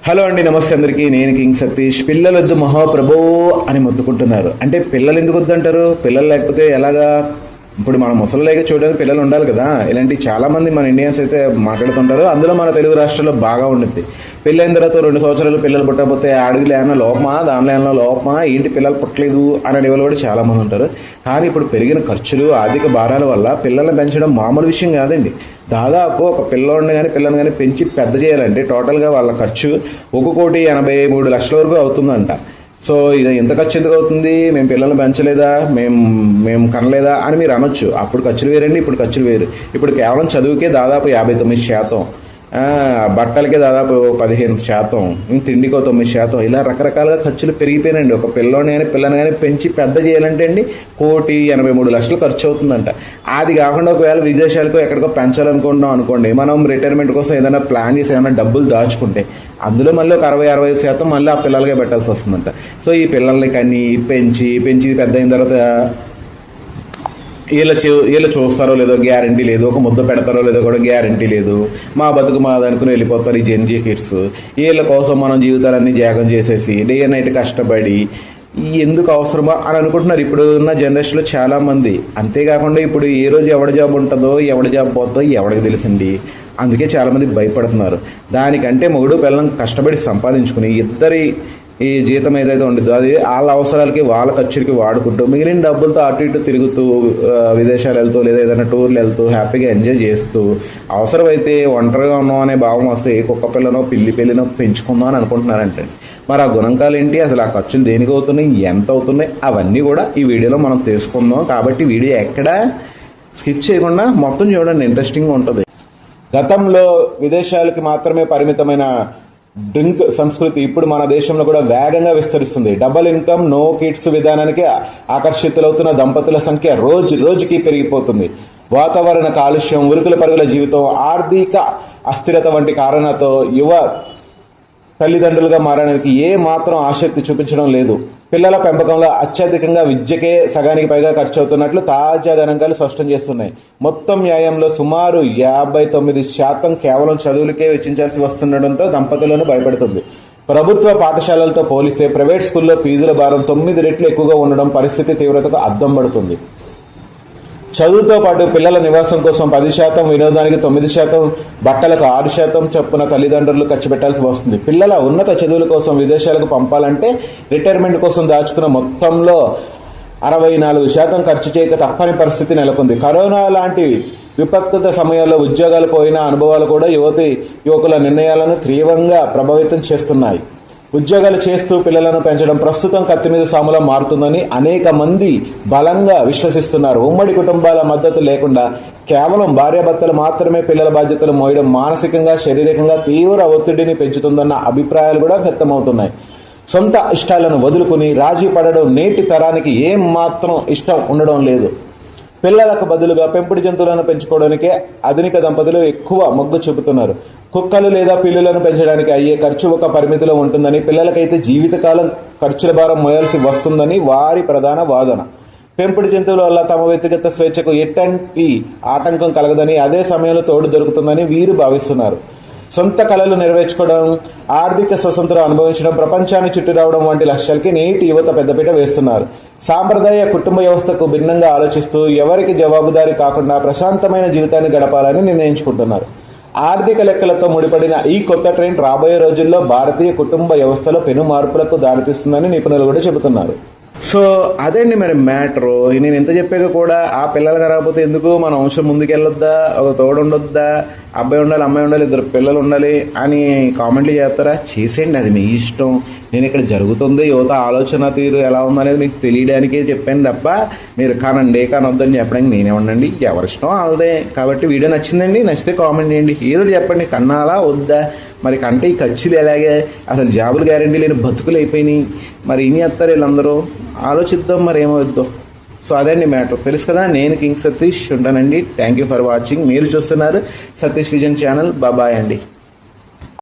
Hello అండి, నమస్తే అందరికీ. నేను కింగ్ సతీష్. పిల్లలొద్దు మహాప్రభో అని మొత్తుకుంటున్నారు. అంటే పిల్లలు ఎందుకు వద్దంటారు? పిల్లలు లేకపోతే ఎలాగా? ఇప్పుడు మన ముసలిలాగా చూడడానికి పిల్లలు ఉండాలి కదా. ఇలాంటి చాలామంది మన ఇండియన్స్ అయితే మాట్లాడుతుంటారు. అందులో మన తెలుగు రాష్ట్రాల్లో బాగా ఉండుద్ది. పెళ్ళైన తర్వాత 2 సంవత్సరాలు పిల్లలు పుట్టకపోతే అడుగులు ఏమన్నా లోపమా, దానిలో ఏమన్నా లోపమా, ఏంటి పిల్లలు పుట్టలేదు అనే వాళ్ళు కూడా చాలామంది ఉంటారు. కానీ ఇప్పుడు పెరిగిన ఖర్చులు, ఆర్థిక భారాల వల్ల పిల్లల్ని పెంచడం మామూలు విషయం కాదండి. దాదాపు ఒక పిల్లోడిని కానీ పిల్లని కానీ పెంచి పెద్ద చేయాలంటే టోటల్గా వాళ్ళ ఖర్చు 1,83,00,000 వరకు అవుతుందంట. సో ఇది ఎంత ఖర్చు ఎందుకు అవుతుంది? మేము పిల్లల్ని పెంచలేదా, మేము కనలేదా అని మీరు అనొచ్చు. అప్పుడు ఖర్చులు వేరండి, ఇప్పుడు ఖర్చులు వేరు. ఇప్పుడు కేవలం చదువుకే దాదాపు 59%, బట్టలకే దాదాపు 15%, తిండికో 9%, ఇలా రకరకాలుగా ఖర్చులు పెరిగిపోయినండి. ఒక పిల్లని కానీ పెంచి పెద్ద చేయాలంటే అండి 1,83,00,000 ఖర్చు అవుతుందంట. అది కాకుండా ఒకవేళ విదేశాలకు ఎక్కడికో పెంచాలనుకుంటున్నాం అనుకోండి, మనం రిటైర్మెంట్ కోసం ఏదైనా ప్లాన్ చేసి ఏమైనా డబ్బులు దాచుకుంటే అందులో మళ్ళీ ఒక 60-65% మళ్ళీ ఆ పిల్లలకే పెట్టాల్సి వస్తుందంట. సో ఈ పిల్లల్ని కానీ పెంచి పెద్ద అయిన తర్వాత వీళ్ళు చూస్తారో లేదో గ్యారంటీ లేదు, ఒక ముద్ద పెడతారో లేదో కూడా గ్యారంటీ లేదు. మా బతుకు మాది అనుకుని వెళ్ళిపోతారు ఈ జెన్జీ కిడ్స్. వీళ్ళ కోసం మనం జీవితాలన్నీ త్యాగం చేసేసి డే అండ్ నైట్ కష్టపడి ఎందుకు అవసరమా అని అనుకుంటున్నారు ఇప్పుడు ఉన్న జనరేషన్లో చాలామంది. అంతేకాకుండా ఇప్పుడు ఏ రోజు ఎవడి జాబ్ ఉంటుందో ఎవడి జాబ్ పోతుందో ఎవడికి తెలిసింది. అందుకే చాలామంది భయపడుతున్నారు. దానికంటే మొగుడు పిల్లలం కష్టపడి సంపాదించుకుని ఇద్దరి ఈ జీతం ఏదైతే ఉంటుందో అది వాళ్ళ అవసరాలకి వాళ్ళ ఖర్చులకి వాడుకుంటూ మిగిలిన డబ్బులతో అటు ఇటు తిరుగుతూ విదేశాలు వెళ్తూ లేదా ఏదైనా టూర్లు వెళ్తూ హ్యాపీగా ఎంజాయ్ చేస్తూ అవసరమైతే ఒంటరిగా ఉన్నాం అనే భావం వస్తే కుక్క పిల్లనో పిల్లి పిల్లినో పెంచుకుందాం అని అనుకుంటున్నారంటే మరి ఆ గుణంకాలు ఏంటి, అసలు ఆ ఖర్చులు దేనికి అవుతున్నాయి, ఎంత అవుతున్నాయి, అవన్నీ కూడా ఈ వీడియోలో మనం తెలుసుకుందాం. కాబట్టి వీడియో ఎక్కడా స్కిప్ చేయకుండా మొత్తం చూడండి, ఇంట్రెస్టింగ్గా ఉంటుంది. గతంలో విదేశాలకి మాత్రమే పరిమితమైన డ్రింక్ సంస్కృతి ఇప్పుడు మన దేశంలో కూడా వేగంగా విస్తరిస్తుంది. డబుల్ ఇన్కమ్ నో కిడ్స్ విధానానికి ఆకర్షితులవుతున్న దంపతుల సంఖ్య రోజుకి పెరిగిపోతుంది. వాతావరణ కాలుష్యం, ఉరుకుల పరుగుల జీవితం, ఆర్థిక అస్థిరత వంటి కారణాలతో యువ తల్లిదండ్రులుగా మారడానికి ఏ మాత్రం ఆసక్తి చూపించడం లేదు. పిల్లల పెంపకంలో అత్యధికంగా విద్యకే సగానికి పైగా ఖర్చు అవుతున్నట్లు తాజా గణాంకాలు స్పష్టం చేస్తున్నాయి. మొత్తం వ్యయంలో సుమారు 59% కేవలం చదువులకే వెచ్చించాల్సి వస్తుండటంతో దంపతులను భయపడుతుంది. ప్రభుత్వ పాఠశాలలతో పోలిస్తే ప్రైవేట్ స్కూల్లో ఫీజుల భారం 9 రెట్లు ఎక్కువగా ఉండడం పరిస్థితి తీవ్రతకు అద్దం పడుతుంది. చదువుతో పాటు పిల్లల నివాసం కోసం 10%, వినోదానికి 9%, బట్టలకు 6% చొప్పున తల్లిదండ్రులు ఖర్చు పెట్టాల్సి వస్తుంది. పిల్లల ఉన్నత చదువుల కోసం విదేశాలకు పంపాలంటే రిటైర్మెంట్ కోసం దాచుకున్న మొత్తంలో 64% ఖర్చు చేయక తప్పని పరిస్థితి నెలకొంది. కరోనా లాంటి విపత్కృత సమయాల్లో ఉద్యోగాలు పోయిన అనుభవాలు కూడా యువకుల నిర్ణయాలను తీవ్రంగా ప్రభావితం చేస్తున్నాయి. ఉద్యోగాలు చేస్తూ పిల్లలను పెంచడం ప్రస్తుతం కత్తి మీద సాములా మారుతుందని అనేక మంది బలంగా విశ్వసిస్తున్నారు. ఉమ్మడి కుటుంబాల మద్దతు లేకుండా కేవలం భార్యాభర్తలు మాత్రమే పిల్లల బాధ్యతలు మోయడం మానసికంగా శారీరకంగా తీవ్ర ఒత్తిడిని పెంచుతుందన్న అభిప్రాయాలు కూడా వ్యక్తమవుతున్నాయి. సొంత ఇష్టాలను వదులుకుని రాజీ పడడం నేటి తరానికి ఏం మాత్రం ఇష్టం ఉండడం లేదు. పిల్లలకు బదులుగా పెంపుడు జంతువులను పెంచుకోవడానికే ఆధునిక దంపతులు ఎక్కువ మొగ్గు చూపుతున్నారు. కుక్కలు లేదా పిల్లులను పెంచడానికి అయ్యే ఖర్చు ఒక పరిమితిలో ఉంటుందని, పిల్లలకైతే జీవితకాలం ఖర్చుల భారం మోయాల్సి వస్తుందని వారి ప్రధాన వాదన. పెంపుడు జంతువుల వల్ల తమ వ్యక్తిగత స్వేచ్ఛకు ఎటువంటి ఆటంకం కలగదని, అదే సమయంలో తోడు దొరుకుతుందని వీరు భావిస్తున్నారు. సొంత కళలు నెరవేర్చుకోవడం, ఆర్థిక స్వతంత్రం అనుభవించడం, ప్రపంచాన్ని చుట్టి రావడం వంటి లక్ష్యాలకి నేటి యువత పెద్దపీట వేస్తున్నారు. సాంప్రదాయ కుటుంబ వ్యవస్థకు భిన్నంగా ఆలోచిస్తూ ఎవరికి జవాబుదారీ కాకుండా ప్రశాంతమైన జీవితాన్ని గడపాలని నిర్ణయించుకుంటున్నారు. ఆర్థిక లెక్కలతో ముడిపడిన ఈ కొత్త ట్రెండ్ రాబోయే రోజుల్లో భారతీయ కుటుంబ వ్యవస్థలో పెను మార్పులకు దారితీస్తుందని నిపుణులు కూడా చెబుతున్నారు. సో అదేండి మరి మ్యాటరు. నేను ఎంత చెప్పాక కూడా ఆ పిల్లలు రాకపోతే ఎందుకు, మన వంశం ముందుకెళ్ళొద్దా, ఒక తోడు ఉండొద్దా, అబ్బాయి ఉండాలి అమ్మాయి ఉండాలి 2 పిల్లలు ఉండాలి అని కామెంట్లు చేస్తారా? చేసేయండి, అది మీ ఇష్టం. నేను ఇక్కడ జరుగుతుంది యువత ఆలోచన తీరు ఎలా ఉందనేది మీకు తెలియడానికే చెప్పాను తప్ప మీరు కానొద్దని చెప్పడానికి నేనే ఉండండి. ఎవరిష్టం వాళ్ళదే. కాబట్టి వీడియో నచ్చిందండి, నచ్చితే కామెంట్ చేయండి. ఈరోజు చెప్పండి, కన్నాలా వద్దా? మరి కంటే ఈ ఖర్చులు ఎలాగే, అసలు జాబులు గ్యారంటీ లేని బతుకులు అయిపోయినాయి. మరి ఏం చేస్తారు వీళ్ళందరూ? ఆలోచిద్దాం, మరి ఏమవుద్దాం. సో అదండి మ్యాటర్. తెలుసు కదా, నేను కింగ్ సతీష్ ఉంటానండి. Thank you for watching. మీరు చూస్తున్నారు సతీష్ విజన్ ఛానల్. బాయ్ అండి.